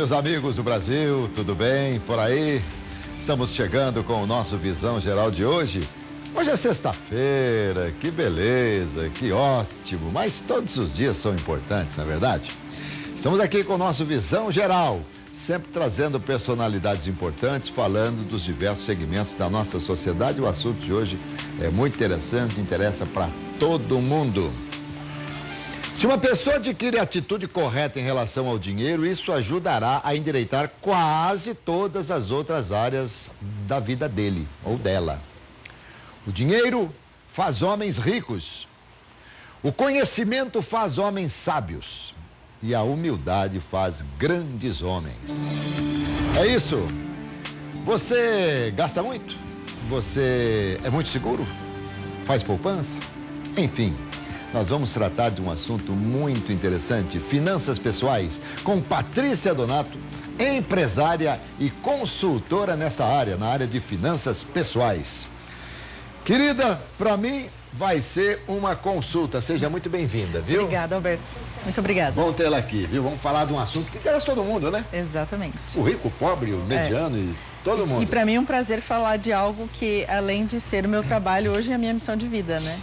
meus amigos do Brasil, tudo bem por aí? Estamos chegando com o nosso Visão Geral de hoje. Hoje é sexta-feira, que beleza, que ótimo, mas todos os dias são importantes, não é verdade? Estamos aqui com o nosso Visão Geral, sempre trazendo personalidades importantes, falando dos diversos segmentos da nossa sociedade. O assunto de hoje é muito interessante, interessa para todo mundo. Se uma pessoa adquire a atitude correta em relação ao dinheiro, isso ajudará a endireitar quase todas as outras áreas da vida dele ou dela. O dinheiro faz homens ricos, o conhecimento faz homens sábios e a humildade faz grandes homens. É isso. Você gasta muito? Você é muito seguro? Faz poupança? Enfim. Nós vamos tratar de um assunto muito interessante, finanças pessoais, com Patrícia Donato, empresária e consultora nessa área, na área de finanças pessoais. Querida, para mim vai ser uma consulta, seja muito bem-vinda, viu? Obrigada, Alberto. Muito obrigada. Vamos tê-la aqui, viu? Vamos falar de um assunto que interessa todo mundo, né? Exatamente. O rico, o pobre, o mediano e todo mundo. E para mim é um prazer falar de algo que, além de ser o meu trabalho, hoje é a minha missão de vida, né?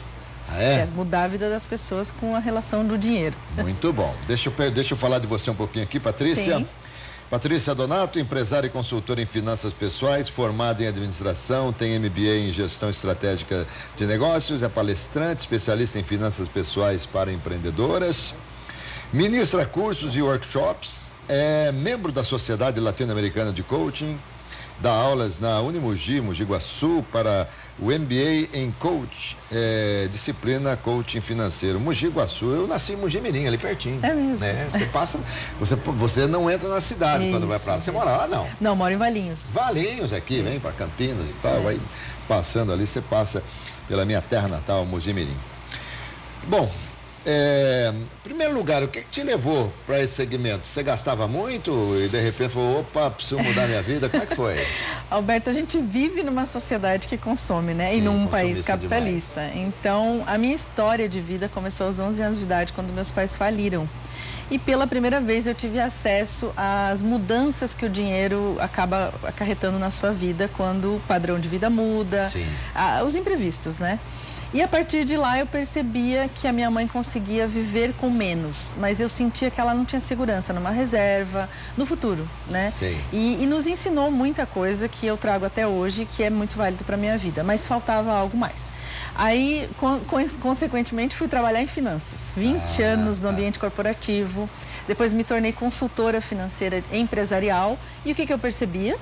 Ah, é? É mudar a vida das pessoas com a relação do dinheiro. Muito bom. Deixa eu falar de você um pouquinho aqui, Patrícia. Sim. Patrícia Donato, empresária e consultora em finanças pessoais, formada em administração, tem MBA em gestão estratégica de negócios, é palestrante, especialista em finanças pessoais para empreendedoras, ministra cursos e workshops, é membro da Sociedade Latino-Americana de Coaching, dá aulas na Unimogi, Mogi Guaçu, para o MBA em Coach, disciplina Coaching Financeiro. Mogi Guaçu, eu nasci em Mogi Mirim, ali pertinho. É mesmo. Né? Você passa, você não entra na cidade quando vai pra lá. Você mora lá, não? Não, moro em Valinhos. Valinhos aqui, vem pra Campinas e tal, aí passando ali, você passa pela minha terra natal, Mogi Mirim. Bom, em primeiro lugar, o que te levou para esse segmento? Você gastava muito e de repente falou, opa, preciso mudar minha vida, como é que foi? Alberto, a gente vive numa sociedade que consome, né? Sim, e num país capitalista. Demais. Então, a minha história de vida começou aos 11 anos de idade, quando meus pais faliram. E pela primeira vez eu tive acesso às mudanças que o dinheiro acaba acarretando na sua vida quando o padrão de vida muda, os imprevistos, né? E a partir de lá eu percebia que a minha mãe conseguia viver com menos, mas eu sentia que ela não tinha segurança numa reserva, no futuro, né? Sim. E nos ensinou muita coisa que eu trago até hoje, que é muito válido para a minha vida, mas faltava algo mais. Aí, consequentemente, fui trabalhar em finanças, 20 anos no ambiente corporativo, depois me tornei consultora financeira empresarial, e o que eu percebia?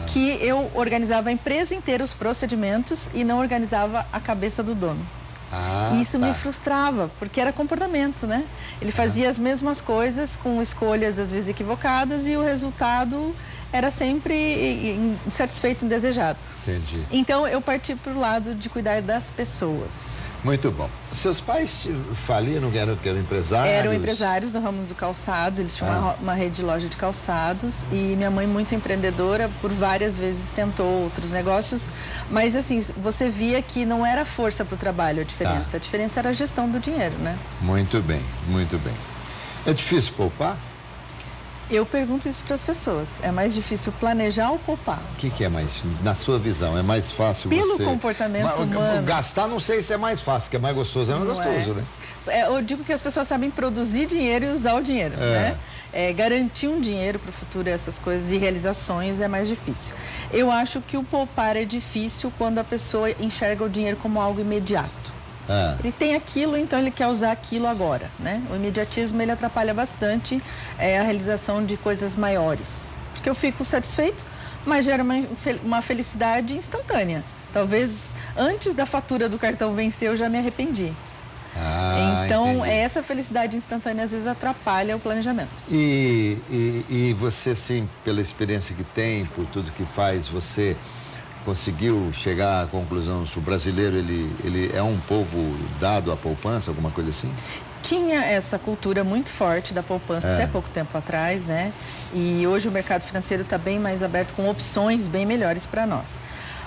Que eu organizava a empresa inteira, os procedimentos, e não organizava a cabeça do dono. E isso me frustrava, porque era comportamento, né? Ele fazia as mesmas coisas com escolhas às vezes equivocadas e o resultado era sempre insatisfeito, indesejado. Entendi. Então eu parti para o lado de cuidar das pessoas. Muito bom. Seus pais faliram, eram empresários? Eram empresários no ramo de calçados, eles tinham uma rede de loja de calçados, e minha mãe, muito empreendedora, por várias vezes tentou outros negócios, mas assim, você via que não era força para o trabalho a diferença, a diferença era a gestão do dinheiro, né? Muito bem, muito bem. É difícil poupar? Eu pergunto isso para as pessoas. É mais difícil planejar ou poupar? O que é mais, na sua visão, é mais fácil Pelo você... comportamento humano. Gastar não sei se é mais fácil, que é mais gostoso, é mais gostoso, né? Eu digo que as pessoas sabem produzir dinheiro e usar o dinheiro, né? Garantir um dinheiro para o futuro, essas coisas e realizações é mais difícil. Eu acho que o poupar é difícil quando a pessoa enxerga o dinheiro como algo imediato. Ele tem aquilo, então ele quer usar aquilo agora, né? O imediatismo, ele atrapalha bastante a realização de coisas maiores. Porque eu fico satisfeito, mas gera uma felicidade instantânea. Talvez antes da fatura do cartão vencer, eu já me arrependi. Então, entendi. essa felicidade instantânea às vezes atrapalha o planejamento. E você, sim, pela experiência que tem, por tudo que faz, você conseguiu chegar à conclusão se o brasileiro ele é um povo dado à poupança, alguma coisa assim? Tinha essa cultura muito forte da poupança até pouco tempo atrás, né? E hoje o mercado financeiro está bem mais aberto, com opções bem melhores para nós.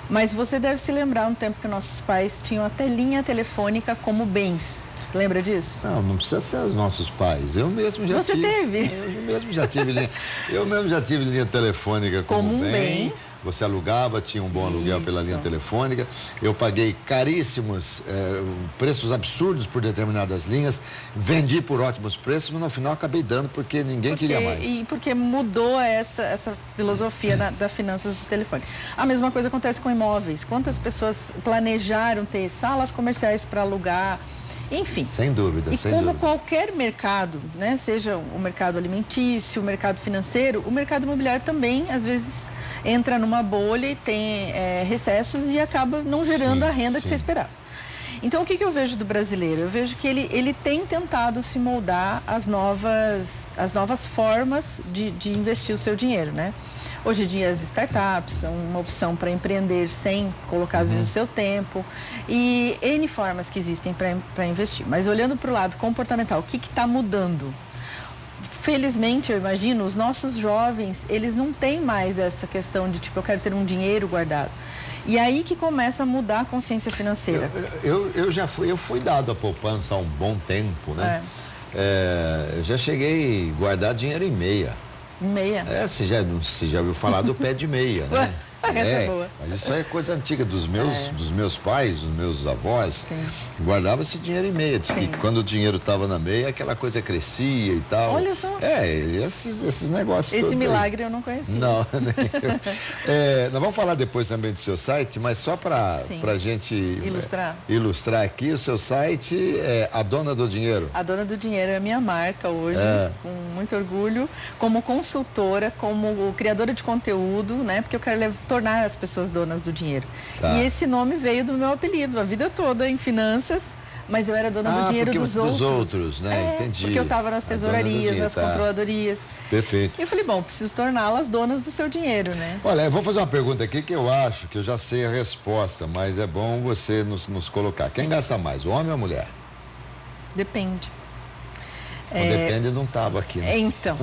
Mas você deve se lembrar um tempo que nossos pais tinham até linha telefônica como bens. Lembra disso? Não precisa ser os nossos pais. Eu mesmo já Você tive. teve? Eu mesmo já tive linha telefônica como bem. Você alugava, tinha um bom aluguel pela linha telefônica. Eu paguei caríssimos, preços absurdos por determinadas linhas. Vendi por ótimos preços, mas no final acabei dando porque ninguém queria mais. E porque mudou essa filosofia das finanças do telefone. A mesma coisa acontece com imóveis. Quantas pessoas planejaram ter salas comerciais para alugar? Enfim. Sem dúvida, sem como dúvida. qualquer mercado, né, seja o mercado alimentício, o mercado financeiro, o mercado imobiliário também, às vezes, entra numa bolha e tem recessos e acaba não gerando a renda que você esperava. Então, o que eu vejo do brasileiro? Eu vejo que ele tem tentado se moldar às novas formas de investir o seu dinheiro, né? Hoje em dia as startups são uma opção para empreender sem colocar às vezes o seu tempo e N formas que existem para investir. Mas olhando para o lado comportamental, o que está mudando? Felizmente, eu imagino, os nossos jovens, eles não têm mais essa questão de tipo, eu quero ter um dinheiro guardado. E aí que começa a mudar a consciência financeira. Eu fui dado a poupança há um bom tempo, né? Eu já cheguei a guardar dinheiro em meia. Meia? Você já ouviu falar do pé de meia, né? Essa é boa. Mas isso é coisa antiga dos meus pais, dos meus avós. Sim. Guardava esse dinheiro em meia. Diz que quando o dinheiro estava na meia, aquela coisa crescia e tal. Olha só. Esses negócios Esse todos milagre aí. eu não conhecia. Não, nós vamos falar depois também do seu site, mas só para a gente ilustrar aqui, o seu site é A Dona do Dinheiro. A Dona do Dinheiro é a minha marca hoje, com muito orgulho, como consultora, como criadora de conteúdo, né? Porque eu quero tornar as pessoas donas do dinheiro. Tá. E esse nome veio do meu apelido, a vida toda em finanças, mas eu era dona do dinheiro dos outros. Dos outros, né? Entendi. Porque eu estava nas tesourarias, nas controladorias. Perfeito. E eu falei, bom, preciso torná-las donas do seu dinheiro, né? Olha, eu vou fazer uma pergunta aqui que eu acho que eu já sei a resposta, mas é bom você nos colocar. Quem gasta mais, o homem ou a mulher? Depende. Não depende, não estava aqui, né? Então,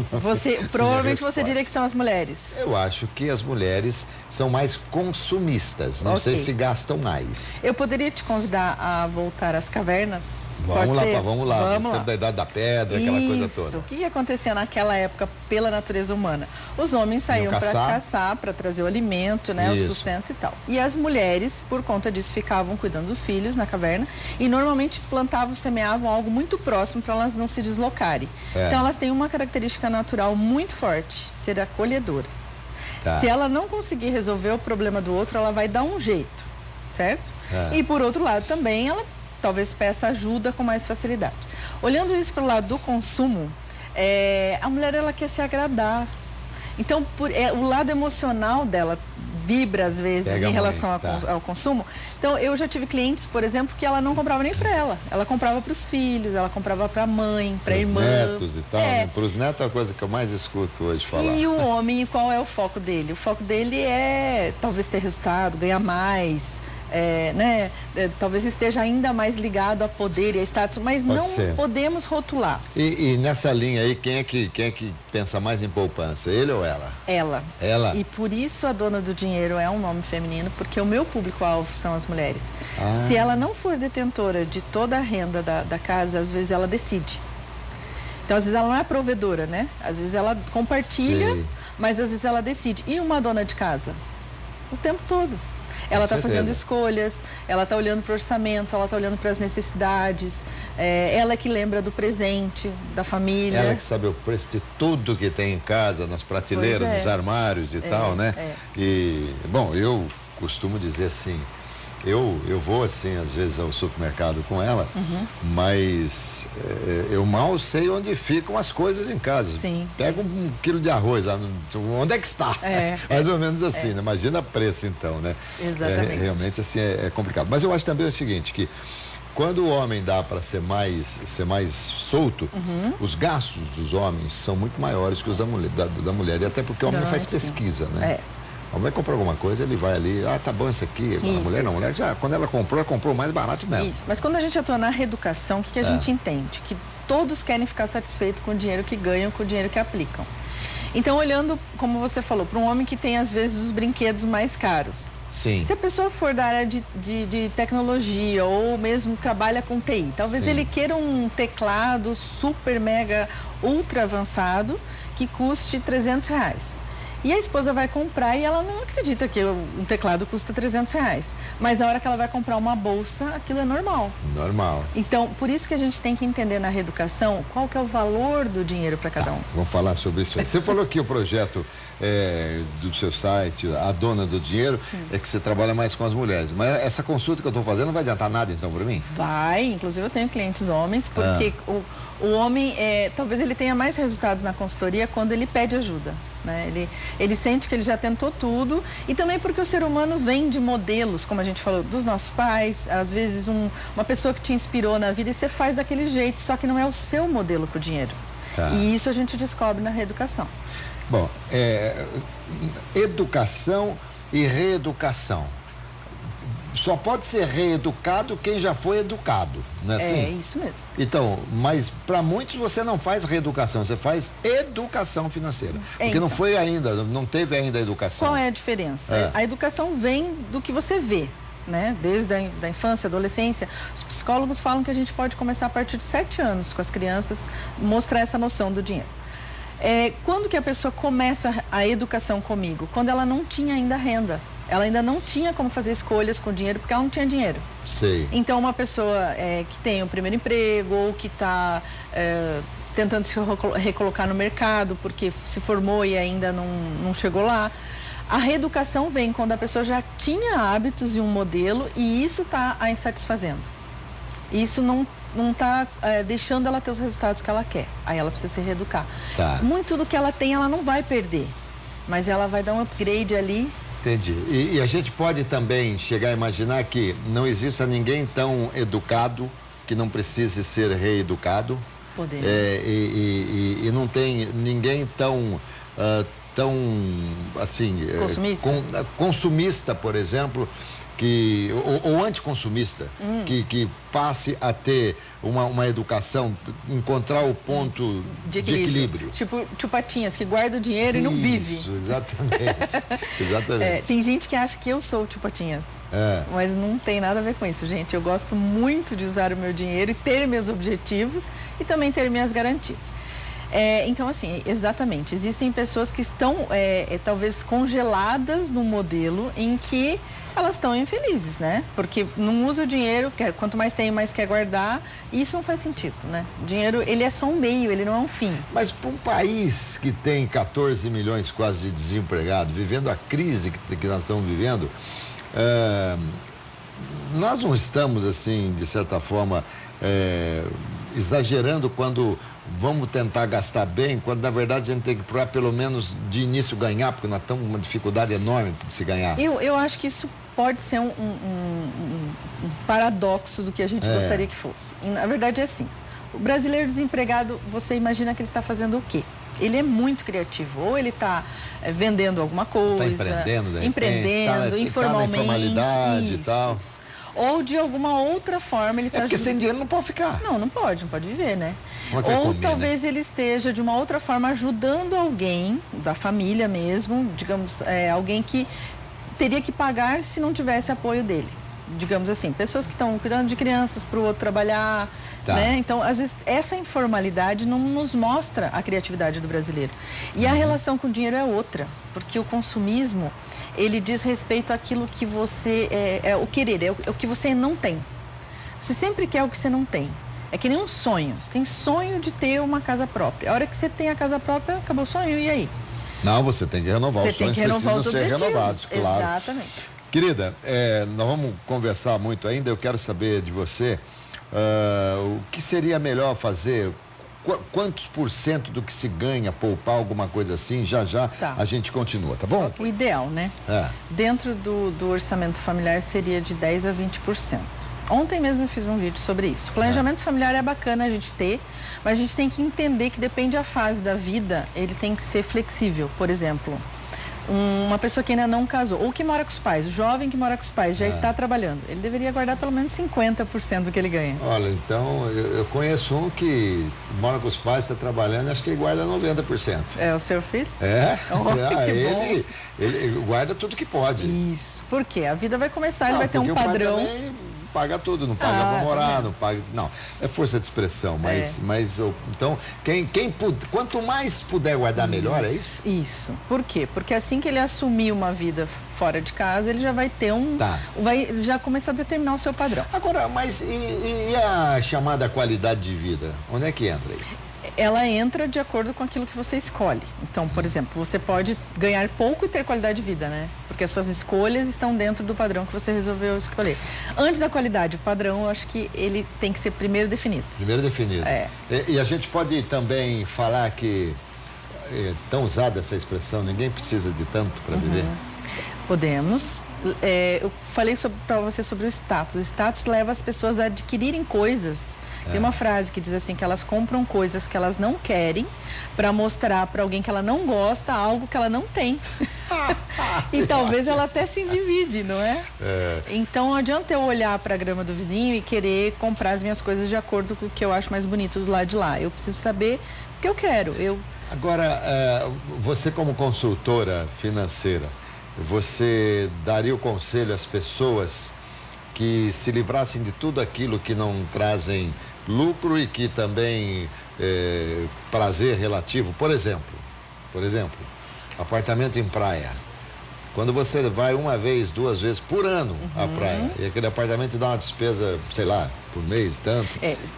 provavelmente você diria que são as mulheres. Eu acho que as mulheres são mais consumistas, não sei se gastam mais. Eu poderia te convidar a voltar às cavernas? Vamos lá. Tempo da Idade da Pedra, aquela coisa toda. Isso. O que acontecia naquela época pela natureza humana? Os homens saíam para caçar, para trazer o alimento, né, o sustento e tal. E as mulheres, por conta disso, ficavam cuidando dos filhos na caverna e normalmente plantavam, semeavam algo muito próximo para elas não se deslocarem. Então elas têm uma característica natural muito forte, ser acolhedora. Tá. Se ela não conseguir resolver o problema do outro, ela vai dar um jeito, certo? E por outro lado também, ela talvez peça ajuda com mais facilidade. Olhando isso pelo lado do consumo, a mulher ela quer se agradar. Então, o lado emocional dela vibra às vezes em relação ao consumo. Então, eu já tive clientes, por exemplo, que ela não comprava nem para ela. Ela comprava para os filhos, ela comprava para a mãe, para a irmã. Para os netos e tal, né? Para os netos é a coisa que eu mais escuto hoje falar. E o homem, qual é o foco dele? O foco dele é talvez ter resultado, ganhar mais. Talvez esteja ainda mais ligado a poder e a status, mas não podemos rotular. E nessa linha aí, quem é que pensa mais em poupança, ele ou ela? Ela. E por isso a Dona do Dinheiro é um nome feminino, porque o meu público-alvo são as mulheres. Se ela não for detentora de toda a renda da casa, às vezes ela decide. Então, às vezes ela não é provedora, né? Às vezes ela compartilha, mas às vezes ela decide. E uma dona de casa? O tempo todo. Ela está fazendo escolhas, ela está olhando para o orçamento, ela está olhando para as necessidades, ela que lembra do presente, da família. Ela que sabe o preço de tudo que tem em casa, nas prateleiras, nos armários e tal, né? E, bom, eu costumo dizer assim, eu vou assim, às vezes, ao supermercado com ela, mas eu mal sei onde ficam as coisas em casa. Sim. Pega um quilo de arroz, onde é que está? Mais ou menos assim, né? Imagina preço então, né? Exatamente. Realmente assim é complicado. Mas eu acho também o seguinte, que quando o homem dá para ser mais solto, os gastos dos homens são muito maiores que os da mulher. E até porque o homem faz pesquisa, né? A mulher compra alguma coisa, ele vai ali, tá bom isso aqui. A mulher não, a mulher já, quando ela comprou mais barato mesmo. Isso, mas quando a gente atua na reeducação, o que a gente entende? Que todos querem ficar satisfeitos com o dinheiro que ganham, com o dinheiro que aplicam. Então, olhando, como você falou, para um homem que tem às vezes os brinquedos mais caros, Sim. Se a pessoa for da área de tecnologia ou mesmo trabalha com TI, talvez Sim. ele queira um teclado super, mega, ultra avançado que custe R$300. E a esposa vai comprar e ela não acredita que um teclado custa R$300. Mas a hora que ela vai comprar uma bolsa, aquilo é normal. Normal. Então, por isso que a gente tem que entender na reeducação qual que é o valor do dinheiro para cada um. Vamos falar sobre isso aí. Você falou que o projeto do seu site, A Dona do Dinheiro, Sim. é que você trabalha mais com as mulheres. Mas essa consulta que eu estou fazendo não vai adiantar nada, então, para mim? Vai, inclusive eu tenho clientes homens, porque o homem, talvez ele tenha mais resultados na consultoria quando ele pede ajuda. Né? Ele sente que ele já tentou tudo, e também porque o ser humano vem de modelos, como a gente falou, dos nossos pais, às vezes uma pessoa que te inspirou na vida e você faz daquele jeito, só que não é o seu modelo para o dinheiro. Tá. E isso a gente descobre na reeducação. Bom, educação e reeducação. Só pode ser reeducado quem já foi educado, não é assim? É isso mesmo. Então, mas para muitos você não faz reeducação, você faz educação financeira. Porque não então. foi ainda, não teve ainda a educação. Qual é a diferença? A educação vem do que você vê, né? Desde a infância, adolescência. Os psicólogos falam que a gente pode começar a partir de 7 anos com as crianças, mostrar essa noção do dinheiro. Quando que a pessoa começa a educação comigo? Quando ela não tinha ainda renda. Ela ainda não tinha como fazer escolhas com dinheiro, porque ela não tinha dinheiro. Sei. Então, uma pessoa que tem o primeiro emprego ou que está tentando se recolocar no mercado, porque se formou e ainda não chegou lá. A reeducação vem quando a pessoa já tinha hábitos e um modelo e isso está a insatisfazendo. Isso não está deixando ela ter os resultados que ela quer. Aí ela precisa se reeducar. Tá. Muito do que ela tem, ela não vai perder, mas ela vai dar um upgrade ali. Entendi. E a gente pode também chegar a imaginar que não exista ninguém tão educado que não precise ser reeducado. Podemos. E não tem ninguém tão assim... Consumista? Consumista, por exemplo, ou anticonsumista, que passe a ter uma educação, encontrar o ponto de equilíbrio. Tipo tio Patinhas, que guarda o dinheiro e não vive. Isso, exatamente. Exatamente. Tem gente que acha que eu sou o tio Patinhas, mas não tem nada a ver com isso, gente. Eu gosto muito de usar o meu dinheiro e ter meus objetivos e também ter minhas garantias. Então, assim, exatamente, existem pessoas que estão talvez congeladas no modelo em que elas estão infelizes, né? Porque não usa o dinheiro, quanto mais tem, mais quer guardar, e isso não faz sentido, né? O dinheiro, ele é só um meio, ele não é um fim. Mas para um país que tem 14 milhões quase de desempregados, vivendo a crise que nós estamos vivendo, nós não estamos, assim, de certa forma, exagerando quando vamos tentar gastar bem, quando na verdade a gente tem que procurar pelo menos de início ganhar, porque nós estamos com uma dificuldade enorme de se ganhar. Eu acho que isso pode ser um paradoxo do que a gente gostaria que fosse. E, na verdade é assim, o brasileiro desempregado, você imagina que ele está fazendo o quê? Ele é muito criativo, ou ele está vendendo alguma coisa, empreendendo informalmente, tá na informalidade e tal. Ou de alguma outra forma ele está... porque sem dinheiro não pode ficar. Não pode viver, né? Ou comer, talvez né? Ele esteja de uma outra forma ajudando alguém, da família mesmo, digamos, alguém que teria que pagar se não tivesse apoio dele. Digamos assim, pessoas que estão cuidando de crianças para o outro trabalhar, né? Então, às vezes, essa informalidade não nos mostra a criatividade do brasileiro. E a relação com o dinheiro é outra, porque o consumismo, ele diz respeito àquilo que você, o querer, é o que você não tem. Você sempre quer o que você não tem. É que nem um sonho. Você tem sonho de ter uma casa própria. A hora que você tem a casa própria, acabou o sonho, e aí? Não, você tem que renovar os sonhos, precisam ser renovados, claro. Exatamente. Querida, nós vamos conversar muito ainda, eu quero saber de você o que seria melhor fazer, quantos % do que se ganha, poupar alguma coisa assim, já a gente continua, tá bom? O ideal, né? Dentro do orçamento familiar seria de 10% a 20%. Ontem mesmo eu fiz um vídeo sobre isso. Planejamento familiar é bacana a gente ter, mas a gente tem que entender que depende da fase da vida, ele tem que ser flexível. Por exemplo, uma pessoa que ainda não casou, ou que mora com os pais, o jovem que mora com os pais, já está trabalhando, ele deveria guardar pelo menos 50% do que ele ganha. Olha, então, eu conheço um que mora com os pais, está trabalhando, acho que ele guarda 90%. É o seu filho? É? Que bom. Ele guarda tudo que pode. Isso, porque a vida vai começar, ele vai ter um padrão. O pai também paga tudo, não paga pra morar, não paga... Não, é força de expressão, mas então, quanto mais puder guardar, melhor, é isso? Isso. Por quê? Porque assim que ele assumir uma vida fora de casa, ele já vai ter vai já começar a determinar o seu padrão. Agora, mas e a chamada qualidade de vida? Onde é que entra aí? Ela entra de acordo com aquilo que você escolhe. Então, por exemplo, você pode ganhar pouco e ter qualidade de vida, né? Porque as suas escolhas estão dentro do padrão que você resolveu escolher. Antes da qualidade, o padrão, eu acho que ele tem que ser primeiro definido. Primeiro definido. É. E a gente pode também falar que é tão usada essa expressão, ninguém precisa de tanto para viver? Podemos. Eu falei para você sobre o status. O status leva as pessoas a adquirirem coisas. Tem uma frase que diz assim, que elas compram coisas que elas não querem para mostrar para alguém que ela não gosta algo que ela não tem. E talvez ela até se endivide, não é? Então não adianta eu olhar para a grama do vizinho e querer comprar as minhas coisas de acordo com o que eu acho mais bonito do lado de lá. Eu preciso saber o que eu quero. Agora, você como consultora financeira, você daria o conselho às pessoas que se livrassem de tudo aquilo que não trazem lucro e que também prazer relativo? Por exemplo, apartamento em praia. Quando você vai uma vez, 2 vezes por ano à praia, e aquele apartamento dá uma despesa, sei lá, por mês, tanto.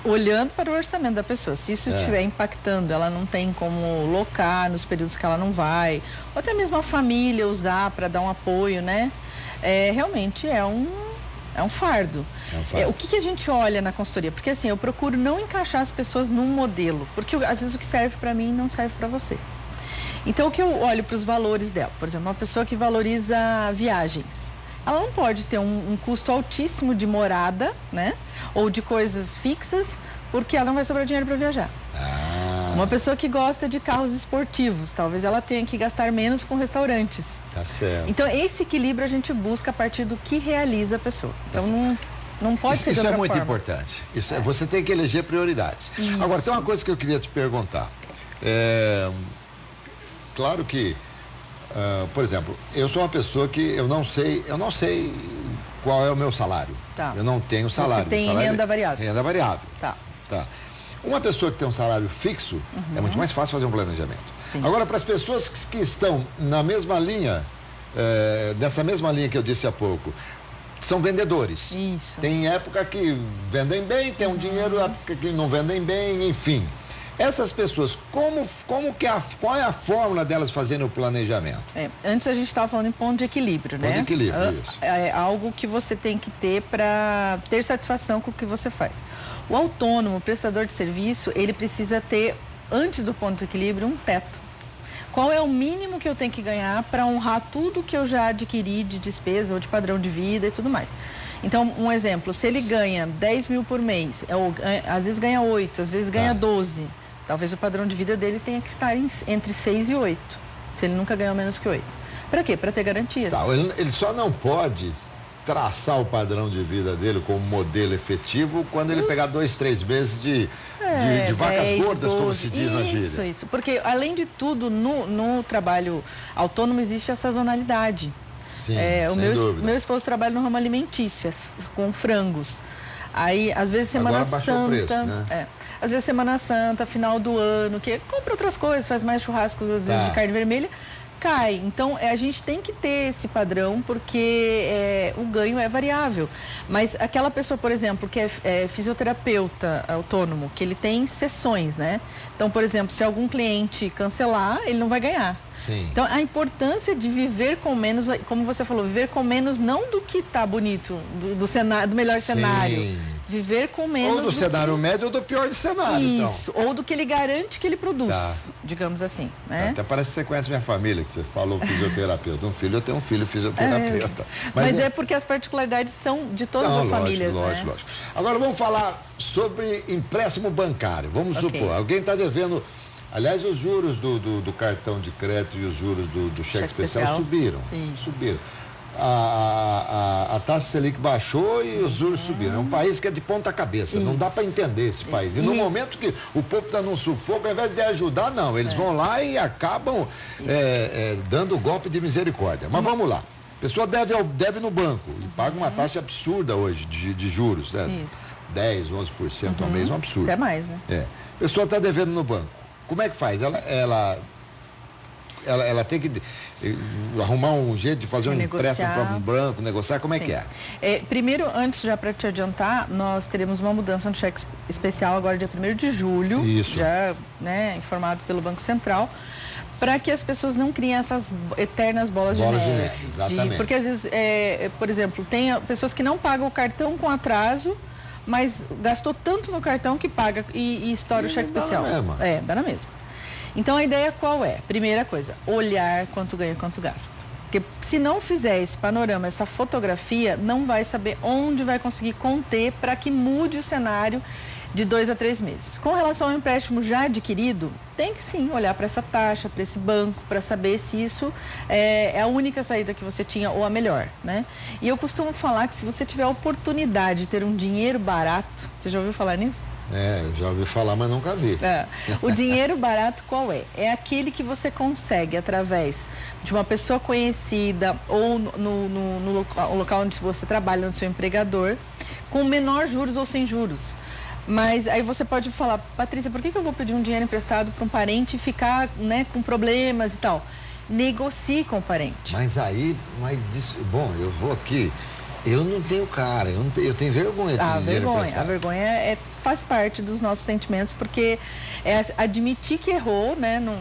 Olhando para o orçamento da pessoa, se isso estiver impactando, ela não tem como locar nos períodos que ela não vai, ou até mesmo a família usar para dar um apoio, né? Realmente é um fardo. O que a gente olha na consultoria? Porque assim, eu procuro não encaixar as pessoas num modelo, porque às vezes o que serve para mim não serve para você. Então, o que eu olho para os valores dela? Por exemplo, uma pessoa que valoriza viagens, ela não pode ter um custo altíssimo de morada, né? Ou de coisas fixas, porque ela não vai sobrar dinheiro para viajar. Uma pessoa que gosta de carros esportivos, talvez ela tenha que gastar menos com restaurantes. Tá certo. Então, esse equilíbrio a gente busca a partir do que realiza a pessoa. Então, não pode ser de outra forma. Isso é muito importante. Você tem que eleger prioridades. Isso. Agora, tem uma coisa que eu queria te perguntar. Claro que, por exemplo, eu sou uma pessoa que eu não sei qual é o meu salário. Tá. Eu não tenho salário. Você tem renda variável. Renda variável. Tá. Uma pessoa que tem um salário fixo, é muito mais fácil fazer um planejamento. Sim. Agora, para as pessoas que estão na mesma linha, dessa mesma linha que eu disse há pouco, são vendedores. Isso. Tem época que vendem bem, tem um dinheiro, época que não vendem bem, enfim. Essas pessoas, qual é a fórmula delas fazerem o planejamento? Antes a gente estava falando em ponto de equilíbrio, né? Ponto de equilíbrio, isso. É algo que você tem que ter para ter satisfação com o que você faz. O autônomo, o prestador de serviço, ele precisa ter, antes do ponto de equilíbrio, um teto. Qual é o mínimo que eu tenho que ganhar para honrar tudo que eu já adquiri de despesa ou de padrão de vida e tudo mais? Então, um exemplo, se ele ganha 10 mil por mês, às vezes ganha 8, às vezes ganha 12, talvez o padrão de vida dele tenha que estar entre 6 e 8, se ele nunca ganhou menos que 8. Para quê? Para ter garantias. Ele só não pode traçar o padrão de vida dele como modelo efetivo quando ele pegar 2, 3 meses de vacas gordas, como se diz na gíria. Isso. Porque, além de tudo, no trabalho autônomo existe a sazonalidade. Sim, sem dúvida. Meu esposo trabalha no ramo alimentício, com frangos. Aí, às vezes, Semana Santa... Preço, né? Às vezes, Semana Santa, final do ano, que compra outras coisas, faz mais churrascos, às vezes, de carne vermelha, cai. Então, a gente tem que ter esse padrão, porque o ganho é variável. Mas aquela pessoa, por exemplo, que é fisioterapeuta autônomo, que ele tem sessões, né? Então, por exemplo, se algum cliente cancelar, ele não vai ganhar. Sim. Então, a importância de viver com menos, como você falou, viver com menos não do que está bonito, do melhor cenário. Viver com menos. Ou do cenário médio ou do pior cenário. Isso, ou do que ele garante que ele produz, digamos assim, né? Até parece que você conhece minha família, que você falou fisioterapeuta. Eu tenho um filho fisioterapeuta. Mas é porque as particularidades são de todas as famílias, né? Lógico. Agora vamos falar sobre empréstimo bancário. Vamos supor, alguém está devendo Aliás, os juros do cartão de crédito e os juros do cheque especial subiram. Isso. Subiram. A taxa Selic baixou e os juros subiram. É um país que é de ponta cabeça. Não dá para entender esse país. E no momento que o povo está num sufoco, ao invés de ajudar, não. Eles vão lá e acabam dando golpe de misericórdia. Mas vamos lá. A pessoa deve no banco e paga uma taxa absurda hoje de juros, né? Isso. 10, 11% ao mês, um absurdo. Até mais, né? A pessoa está devendo no banco. Como é que faz? Ela tem que arrumar um jeito de fazer um empréstimo para um banco, negociar, como é que é? Primeiro, antes, já para te adiantar, nós teremos uma mudança no cheque especial agora dia 1º de julho. Isso. Já, informado pelo Banco Central, para que as pessoas não criem essas eternas bolas de neve. Exatamente. Porque às vezes, por exemplo, tem pessoas que não pagam o cartão com atraso, mas gastou tanto no cartão que paga e estoura o cheque especial. Dá na mesma. Então a ideia qual é? Primeira coisa, olhar quanto ganha, quanto gasta. Porque se não fizer esse panorama, essa fotografia, não vai saber onde vai conseguir conter para que mude o cenário de 2 a 3 meses. Com relação ao empréstimo já adquirido, tem que sim olhar para essa taxa, para esse banco, para saber se isso é a única saída que você tinha ou a melhor, né? E eu costumo falar que se você tiver a oportunidade de ter um dinheiro barato, você já ouviu falar nisso? Eu já ouvi falar, mas nunca vi. O dinheiro barato qual é? É aquele que você consegue através de uma pessoa conhecida ou no local onde você trabalha, no seu empregador, com menor juros ou sem juros. Mas aí você pode falar, Patrícia, por que eu vou pedir um dinheiro emprestado para um parente e ficar, com problemas e tal? Negocie com o parente. Mas aí, eu vou aqui, eu não tenho cara, eu tenho vergonha de pedir dinheiro emprestado. A vergonha faz parte dos nossos sentimentos, porque é admitir que errou,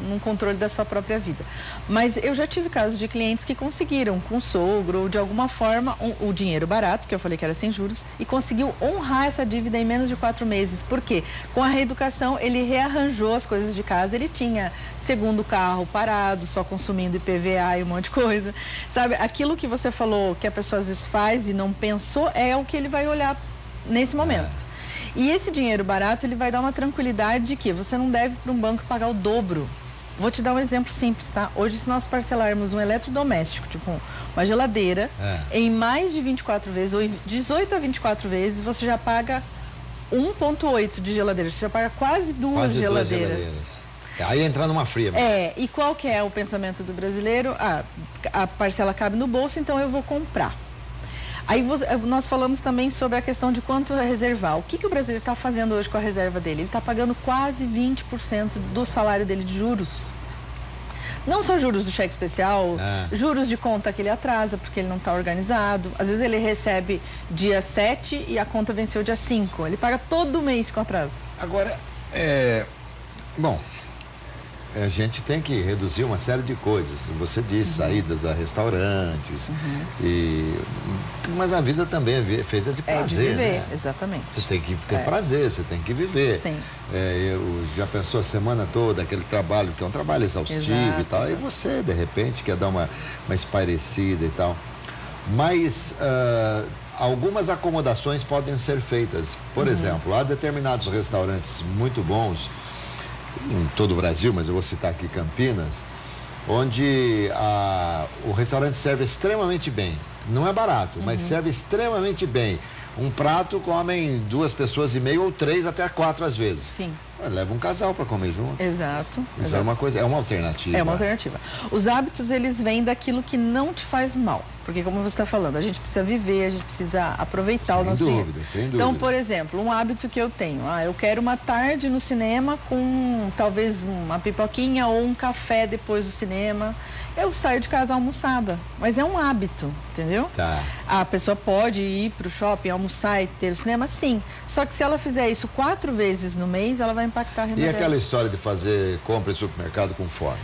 num controle da sua própria vida. Mas eu já tive casos de clientes que conseguiram, com o sogro, ou de alguma forma, o dinheiro barato, que eu falei que era sem juros, e conseguiu honrar essa dívida em menos de 4 meses. Por quê? Com a reeducação, ele rearranjou as coisas de casa, ele tinha segundo carro parado, só consumindo IPVA e um monte de coisa. Sabe, aquilo que você falou, que a pessoa às vezes faz e não pensou, é o que ele vai olhar nesse momento. E esse dinheiro barato, ele vai dar uma tranquilidade de que você não deve para um banco pagar o dobro. Vou te dar um exemplo simples, tá? Hoje, se nós parcelarmos um eletrodoméstico, tipo uma geladeira, em mais de 24 vezes, ou 18 a 24 vezes, você já paga 1,8 de geladeira. Você já paga quase duas geladeiras. Aí entrar numa fria. E qual que é o pensamento do brasileiro? A parcela cabe no bolso, então eu vou comprar. Aí nós falamos também sobre a questão de quanto reservar. O que o brasileiro está fazendo hoje com a reserva dele? Ele está pagando quase 20% do salário dele de juros. Não só juros do cheque especial, juros de conta que ele atrasa porque ele não está organizado. Às vezes ele recebe dia 7 e a conta venceu dia 5. Ele paga todo mês com atraso. Agora, a gente tem que reduzir uma série de coisas. Você disse, saídas a restaurantes. Mas a vida também é feita de prazer. De viver, exatamente. Você tem que ter prazer, você tem que viver. Sim. Eu já pensou a semana toda, aquele trabalho, que é um trabalho exaustivo e tal. Exato. E você, de repente, quer dar uma espairecida e tal. Mas algumas acomodações podem ser feitas. Por exemplo, há determinados restaurantes muito bons em todo o Brasil, mas eu vou citar aqui Campinas, onde o restaurante serve extremamente bem. Não é barato, mas serve extremamente bem. Um prato comem 2,5 pessoas ou 3 até 4 às vezes. Sim. Leva um casal para comer junto. Exato. Isso é uma coisa, é uma alternativa. É uma alternativa. Os hábitos, eles vêm daquilo que não te faz mal. Porque, como você está falando, a gente precisa viver, a gente precisa aproveitar o nosso dinheiro. Sem dúvida. Então, por exemplo, um hábito que eu tenho. Eu quero uma tarde no cinema com talvez uma pipoquinha ou um café depois do cinema. Eu saio de casa almoçada, mas é um hábito, entendeu? Tá. A pessoa pode ir para o shopping, almoçar e ter o cinema, sim. Só que se ela fizer isso 4 vezes no mês, ela vai impactar a renda dela. E aquela história de fazer compra em supermercado com fome?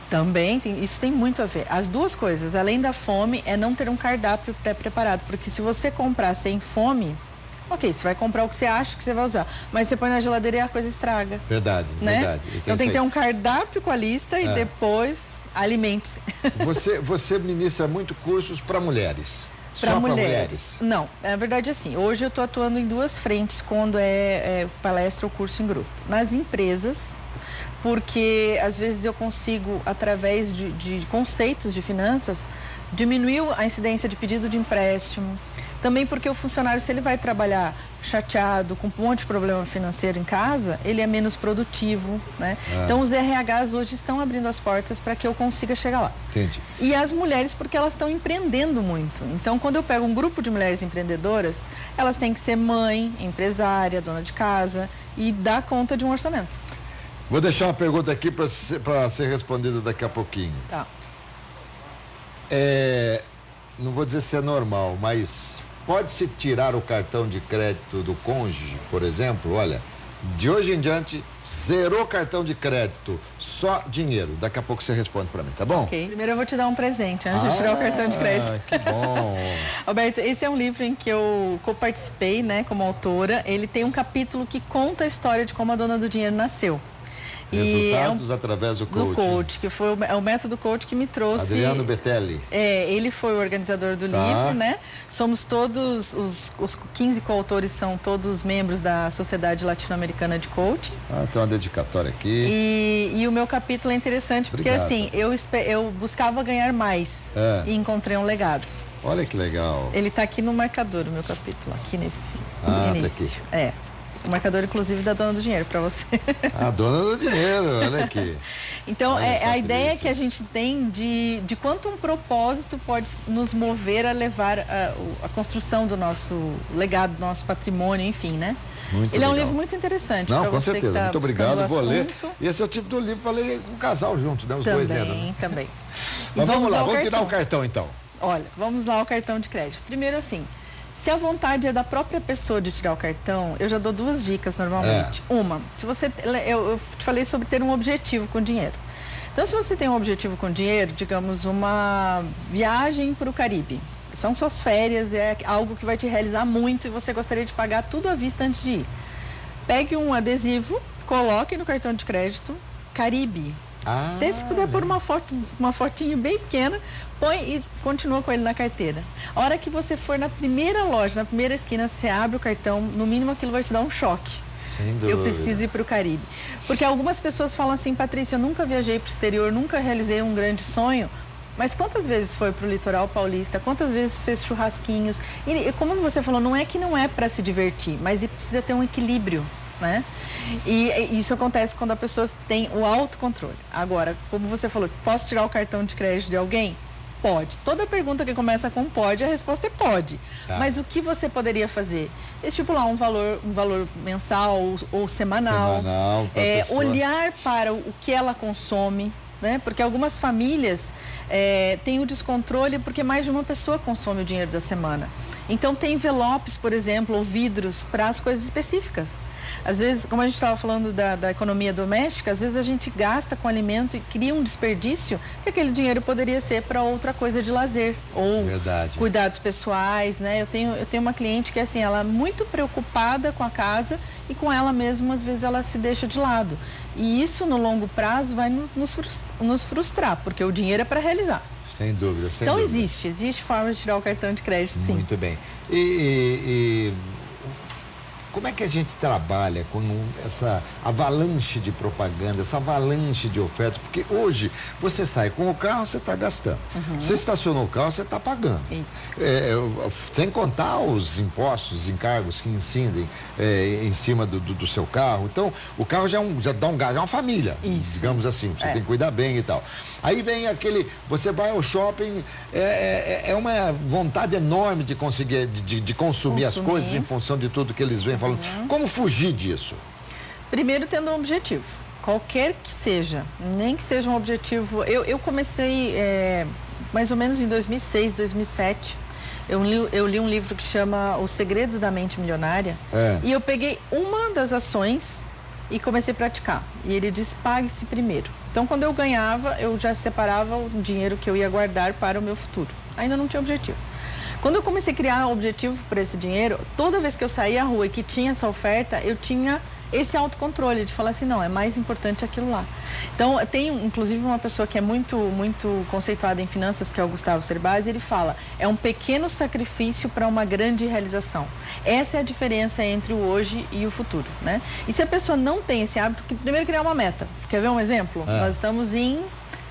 Também, isso tem muito a ver. As duas coisas, além da fome, é não ter um cardápio pré-preparado. Porque se você comprar sem fome, ok, você vai comprar o que você acha que você vai usar. Mas você põe na geladeira e a coisa estraga. Verdade, né? verdade. Então tem que ter um cardápio com a lista e depois alimente-se. Você ministra muito cursos para mulheres. Para mulheres. Não, na verdade assim, hoje eu estou atuando em 2 frentes quando é palestra ou curso em grupo. Nas empresas, porque às vezes eu consigo, através de conceitos de finanças, diminuir a incidência de pedido de empréstimo. Também porque o funcionário, se ele vai trabalhar chateado, com um monte de problema financeiro em casa, ele é menos produtivo, né? Então os RHs hoje estão abrindo as portas para que eu consiga chegar lá. Entendi. E as mulheres, porque elas estão empreendendo muito. Então, quando eu pego um grupo de mulheres empreendedoras, elas têm que ser mãe, empresária, dona de casa e dar conta de um orçamento. Vou deixar uma pergunta aqui para ser respondida daqui a pouquinho. Tá. Não vou dizer se é normal, mas pode-se tirar o cartão de crédito do cônjuge, por exemplo? Olha, de hoje em diante, zerou o cartão de crédito, só dinheiro. Daqui a pouco você responde para mim, tá bom? Ok. Primeiro eu vou te dar um presente, antes de tirar o cartão de crédito. Que bom. Alberto, esse é um livro em que eu participei, né, como autora. Ele tem um capítulo que conta a história de como a Dona do Dinheiro nasceu. Resultados através do coaching. Do coach, que foi o método coach que me trouxe. Adriano Betelli. Ele foi o organizador do livro, né? Somos todos, os 15 coautores são todos membros da Sociedade Latino-Americana de Coaching. Tem uma dedicatória aqui. E o meu capítulo é interessante porque, assim, eu buscava ganhar mais e encontrei um legado. Olha que legal. Ele está aqui no marcador, o meu capítulo, aqui nesse início. Tá aqui. O marcador, inclusive, da Dona do Dinheiro, para você. A Dona do Dinheiro, olha aqui. Então, a ideia que a gente tem de quanto um propósito pode nos mover a levar a construção do nosso legado, do nosso patrimônio, enfim, né? Muito Ele legal. é um livro muito interessante. Não, com você certeza. Tá muito obrigado, vou ler. E esse é o tipo do livro para ler com o casal junto, né? Os dois lendo. Também. Mas vamos lá, vamos tirar o cartão, então. Olha, vamos lá ao cartão de crédito. Primeiro, assim, se a vontade é da própria pessoa de tirar o cartão, eu já dou 2 dicas normalmente. Uma, se você, eu te falei sobre ter um objetivo com dinheiro. Então, se você tem um objetivo com dinheiro, digamos, uma viagem para o Caribe, são suas férias, é algo que vai te realizar muito e você gostaria de pagar tudo à vista antes de ir. Pegue um adesivo, coloque no cartão de crédito, Caribe. Até se puder pôr uma fotinho bem pequena, põe e continua com ele na carteira. A hora que você for na primeira loja, na primeira esquina, você abre o cartão, no mínimo aquilo vai te dar um choque. Sem dúvida. Eu preciso ir para o Caribe. Porque algumas pessoas falam assim, Patrícia, eu nunca viajei para o exterior, nunca realizei um grande sonho. Mas quantas vezes foi para o litoral paulista? Quantas vezes fez churrasquinhos? E como você falou, não é para se divertir, mas precisa ter um equilíbrio, né? E isso acontece quando a pessoa tem o autocontrole. Agora, como você falou, posso tirar o cartão de crédito de alguém? Pode. Toda pergunta que começa com pode, a resposta é pode. Mas o que você poderia fazer? Estipular um valor mensal ou semanal. Olhar para o que ela consome, né? Porque algumas famílias têm o descontrole porque mais de uma pessoa consome o dinheiro da semana. Então tem envelopes, por exemplo, ou vidros para as coisas específicas. Às vezes, como a gente estava falando da economia doméstica, às vezes a gente gasta com alimento e cria um desperdício que aquele dinheiro poderia ser para outra coisa de lazer ou cuidados pessoais, né? Eu tenho uma cliente que assim, ela é muito preocupada com a casa e com ela mesma, às vezes ela se deixa de lado. E isso no longo prazo vai nos frustrar, porque o dinheiro é para realizar. Sem dúvida, sem então dúvida. Existe forma de tirar o cartão de crédito, sim. Muito bem. Como é que a gente trabalha com essa avalanche de propaganda, essa avalanche de ofertas? Porque hoje você sai com o carro, você está gastando. Você estacionou o carro, você está pagando. Isso. Sem contar os impostos, encargos que incidem em cima do seu carro. Então, o carro já dá um gasto, é uma família, digamos assim. Você tem que cuidar bem e tal. Aí vem você vai ao shopping, é uma vontade enorme de conseguir, de consumir as coisas em função de tudo que eles vêm falando. Como fugir disso? Primeiro tendo um objetivo, qualquer que seja, nem que seja um objetivo. Eu comecei mais ou menos em 2006, 2007. Eu li um livro que chama Os Segredos da Mente Milionária e eu peguei uma das ações e comecei a praticar. E ele diz, pague-se primeiro. Então, quando eu ganhava, eu já separava o dinheiro que eu ia guardar para o meu futuro. Ainda não tinha objetivo. Quando eu comecei a criar um objetivo para esse dinheiro, toda vez que eu saía à rua e que tinha essa oferta, eu tinha esse autocontrole de falar assim, não, é mais importante aquilo lá. Então, tem inclusive uma pessoa que é muito conceituada em finanças, que é o Gustavo Cerbasi, ele fala, é um pequeno sacrifício para uma grande realização. Essa é a diferença entre o hoje e o futuro, né? E se a pessoa não tem esse hábito, que primeiro criar uma meta. Quer ver um exemplo? Nós estamos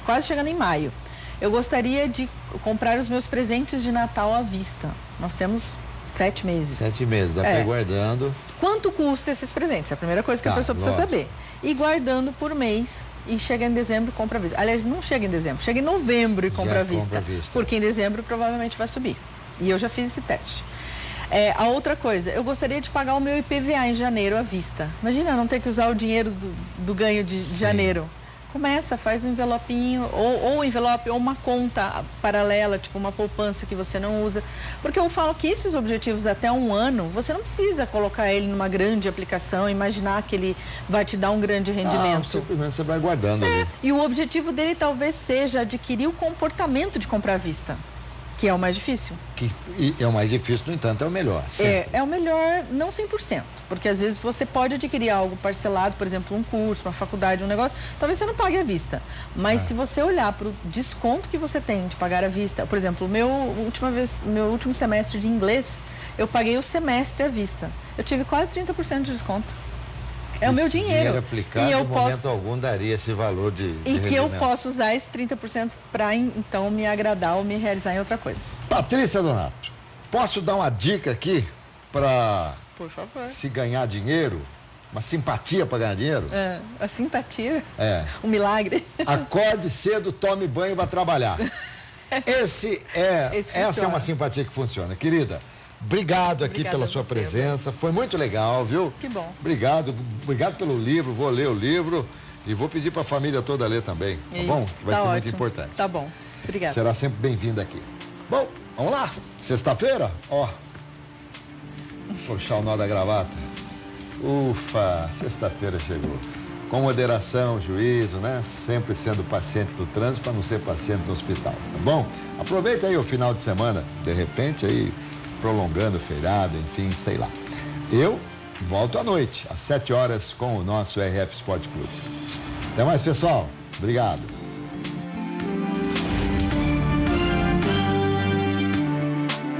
quase chegando em maio. Eu gostaria de comprar os meus presentes de Natal à vista. Nós temos 7 meses. 7 meses, dá pra ir guardando. Quanto custa esses presentes? É a primeira coisa que a pessoa precisa saber. E guardando por mês e chega em dezembro e compra à vista. Aliás, não chega em dezembro, chega em novembro e compra à vista. Porque em dezembro provavelmente vai subir. E eu já fiz esse teste. A outra coisa, eu gostaria de pagar o meu IPVA em janeiro à vista. Imagina não ter que usar o dinheiro do ganho de janeiro. Começa, faz um envelopinho, ou envelope, ou uma conta paralela, tipo uma poupança que você não usa. Porque eu falo que esses objetivos até um ano, você não precisa colocar ele numa grande aplicação, imaginar que ele vai te dar um grande rendimento. Simplesmente você vai guardando ali. E o objetivo dele talvez seja adquirir o comportamento de comprar à vista, que é o mais difícil. E é o mais difícil, no entanto, é o melhor. É o melhor, não 100%. Porque às vezes você pode adquirir algo parcelado, por exemplo, um curso, uma faculdade, um negócio, talvez você não pague à vista. Mas se você olhar para o desconto que você tem de pagar à vista, por exemplo, meu último semestre de inglês, eu paguei o semestre à vista. Eu tive quase 30% de desconto. É o meu dinheiro. Aplicado, e eu em momento algum daria esse valor de E que eu rendimento. posso usar esse 30% para então me agradar ou me realizar em outra coisa. Patrícia Donato, posso dar uma dica aqui para Por favor. se ganhar dinheiro? Uma simpatia para ganhar dinheiro? A simpatia. Um milagre. Acorde cedo, tome banho e vá trabalhar. Essa é uma simpatia que funciona. Querida, obrigado aqui pela sua presença. Foi muito legal, viu? Que bom. Obrigado pelo livro. Vou ler o livro e vou pedir para a família toda ler também. Tá bom? Vai ser muito importante. Tá bom. Obrigada. Será sempre bem-vinda aqui. Bom, vamos lá. Sexta-feira, puxar o nó da gravata. Ufa, sexta-feira chegou. Com moderação, juízo, né? Sempre sendo paciente do trânsito para não ser paciente no hospital, tá bom? Aproveita aí o final de semana, de repente aí prolongando o feriado, enfim, sei lá. Eu volto à noite, às 7 horas, com o nosso RF Sport Clube. Até mais, pessoal. Obrigado.